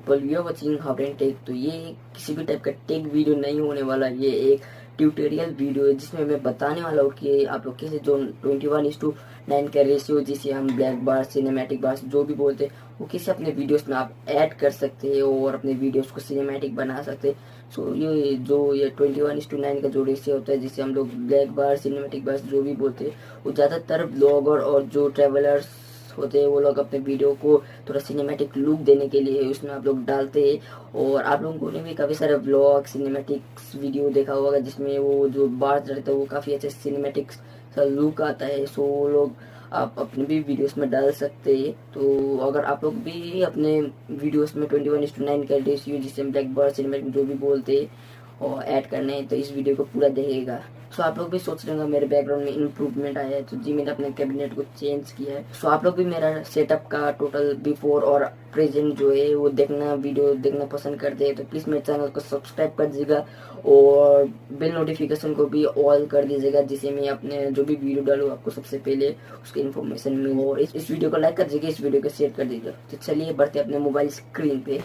People, you are watching how tech. तो ये किसी भी टाइप का टेक वीडियो नहीं होने वाला, ये एक ट्यूटोरियल वीडियो है जिसमें मैं बताने वाला हूँ कि आप लोग कैसे जो 21:9 का रेशियो जिसे हम ब्लैक बार, सिनेमैटिक बार जो भी बोलते हैं, वो कैसे अपने वीडियोस में आप ऐड कर सकते हैं और अपने वीडियोस को सिनेमैटिक बना सकते हैं। सो ये 21:9 का जो रेशियो होता है जिसे हम लोग ब्लैक बार, सिनेमैटिक बार जो भी बोलते हैं, वो ज़्यादातर ब्लॉगर और जो ट्रेवलर्स होते हैं वो लोग अपने वीडियो को थोड़ा सिनेमैटिक लुक देने के लिए उसमें आप लोग डालते हैं। और आप लोगों ने भी काफ़ी सारे ब्लॉग सिनेमैटिक्स वीडियो देखा होगा जिसमें वो जो बार्स रहता है वो काफ़ी अच्छे सिनेमैटिक सा लुक आता है। सो वो लोग आप अपने भी वीडियोस में डाल सकते हैं। तो अगर आप लोग भी अपने वीडियोस में 21:9 का रेशियो जिसे ब्लैक बार, सिनेमैटिक जो भी बोलते हैं और ऐड करने हैं तो इस वीडियो को पूरा देखेगा। सो आप लोग भी सोच रहे होंगे मेरे बैकग्राउंड में इम्प्रूवमेंट आया है, तो जी मैंने अपने कैबिनेट को चेंज किया है। सो आप लोग भी मेरा सेटअप का टोटल बिफोर और प्रेजेंट जो है वो देखना, वीडियो देखना पसंद करते हैं तो प्लीज़ मेरे चैनल को सब्सक्राइब कर दीजिएगा और बेल नोटिफिकेशन को भी ऑल कर दीजिएगा जिससे मैं अपने जो भी वीडियो डालूँ आपको सबसे पहले उसकी इन्फॉर्मेशन मिले। और इस वीडियो को लाइक कर दीजिएगा, इस वीडियो को शेयर कर दीजिएगा। तो चलिए बढ़ते अपने मोबाइल स्क्रीन पे।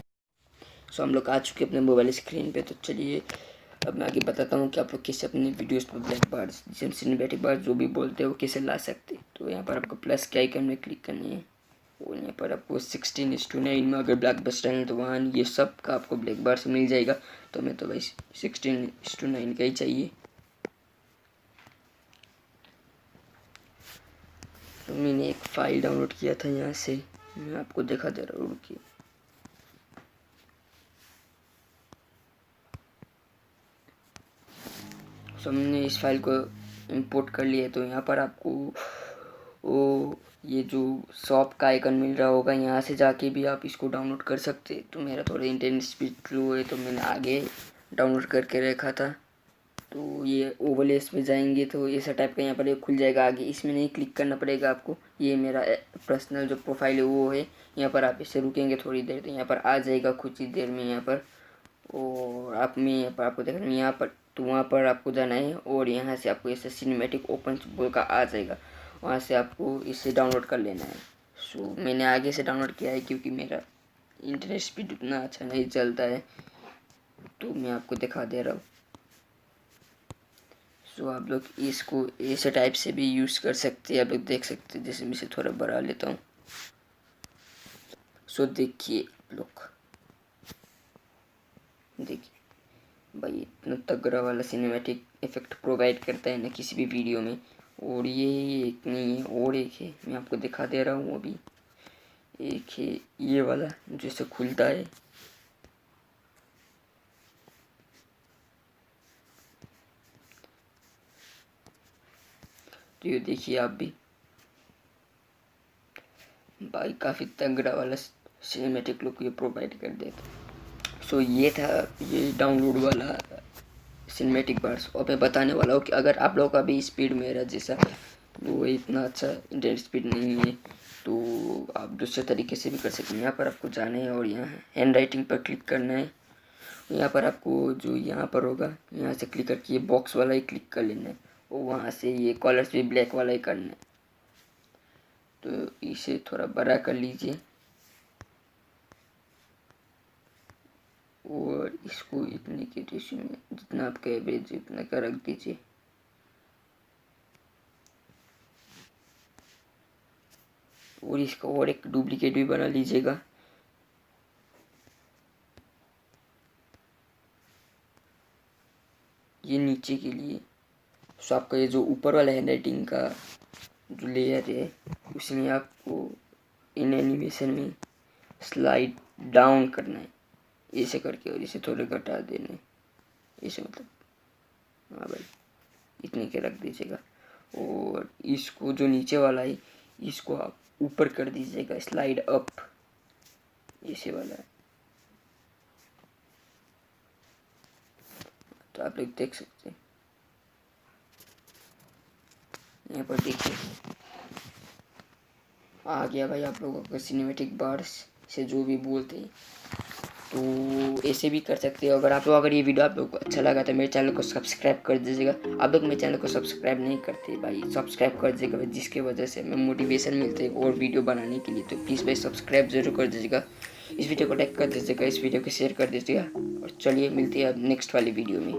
सो हम लोग आ चुके अपने मोबाइल स्क्रीन पे। तो चलिए अब मैं आगे बताता हूँ कि आप लोग कैसे अपने वीडियोस पर ब्लैक बार्स, जिसे हम सिनेमैटिक बार्स जो भी बोलते हैं, वो कैसे ला सकते हैं। तो यहाँ पर आपको प्लस के आइकन में क्लिक करनी है और यहाँ पर आपको 16:9 में अगर ब्लैक बस्टर है तो वहाँ ये सब का आपको ब्लैक बार्स मिल जाएगा। तो मैं तो भाई 16:9 का ही चाहिए। तो मैंने एक फाइल डाउनलोड किया था यहाँ से, मैं आपको दिखा दे रहा हूँ कि सो हमने इस फाइल को इंपोर्ट कर लिया है। तो यहाँ पर आपको वो ये जो शॉप का आइकन मिल रहा होगा, यहाँ से जाके भी आप इसको डाउनलोड कर सकते। तो मेरा थोड़ा इंटरनेट स्पीड स्लो है तो मैंने आगे डाउनलोड करके रखा था। तो ये ओवरलेस में जाएंगे तो ऐसा टाइप का यहाँ पर एक खुल जाएगा। आगे इसमें नहीं क्लिक करना पड़ेगा आपको, ये मेरा पर्सनल जो प्रोफाइल है वो है। यहाँ पर आप इसे रुकेंगे थोड़ी देर तो यहाँ पर आ जाएगा कुछ ही देर में यहाँ पर। और आप में यहाँ पर आपको देखना यहाँ पर, तो वहाँ पर आपको जाना है और यहाँ से आपको ऐसे सिनेमैटिक ओपन बोल का आ जाएगा, वहाँ से आपको इसे डाउनलोड कर लेना है। सो मैंने आगे से डाउनलोड किया है क्योंकि मेरा इंटरनेट स्पीड उतना अच्छा नहीं चलता है, तो मैं आपको दिखा दे रहा हूँ। सो आप लोग इसको ऐसे टाइप से भी यूज़ कर सकते हैं, आप लोग देख सकते हैं। जैसे मैं इसे थोड़ा बढ़ा लेता हूँ। सो देखिए आप लोग, देखिए भाई इतना तगड़ा वाला सिनेमैटिक इफेक्ट प्रोवाइड करता है ना किसी भी वीडियो में। और ये एक नहीं है और एक है, मैं आपको दिखा दे रहा हूँ अभी। एक है ये वाला जैसे खुलता है, तो ये देखिए आप भी भाई काफ़ी तगड़ा वाला सिनेमैटिक लुक ये प्रोवाइड कर देता। सो ये था ये डाउनलोड वाला सिनेमैटिक बार्स। और मैं बताने वाला हूँ कि अगर आप लोगों का भी स्पीड मेरा जैसा वो इतना अच्छा इंटरनेट स्पीड नहीं है तो आप दूसरे तरीके से भी कर सकते हैं। यहाँ पर आपको जाना है और यहाँ हैंड राइटिंग पर क्लिक करना है। यहाँ पर आपको जो यहाँ पर होगा यहाँ से क्लिक करके ये बॉक्स वाला ही क्लिक कर लेना है और वहाँ से ये कलर्स भी ब्लैक वाला ही करना है। तो इसे थोड़ा बड़ा कर लीजिए और इसको इतने के रेशियो में जितना आपका एवरेज है उतना का रख दीजिए। और इसका और एक डुप्लीकेट भी बना लीजिएगा। ये नीचे के लिए सो आपका ये जो ऊपर वाला हैंड राइटिंग का जो लेयर है उसमें आपको इन एनिमेशन में स्लाइड डाउन करना है ऐसे करके, और इसे थोड़े घटा देना है ऐसे, मतलब हाँ भाई इतने के रख दीजिएगा। और इसको जो नीचे वाला है इसको आप ऊपर कर दीजिएगा, स्लाइड अप ऐसे वाला है। तो आप लोग देख सकते हैं यहाँ पर, देखिए आ गया भाई आप लोगों का सिनेमैटिक बार्स से जो भी बोलते हैं। तो ऐसे भी कर सकते हो। अगर ये वीडियो आप लोग को अच्छा लगा तो मेरे चैनल को सब्सक्राइब कर दीजिएगा। आप लोग मेरे चैनल को सब्सक्राइब नहीं करते भाई, सब्सक्राइब कर दीजिएगा, जिसके वजह से हमें मोटिवेशन मिलते है और वीडियो बनाने के लिए। तो प्लीज़ भाई सब्सक्राइब जरूर कर दीजिएगा, इस वीडियो को लाइक कर दीजिएगा, इस वीडियो को शेयर कर दीजिएगा। और चलिए मिलते हैं अब नेक्स्ट वाली वीडियो में।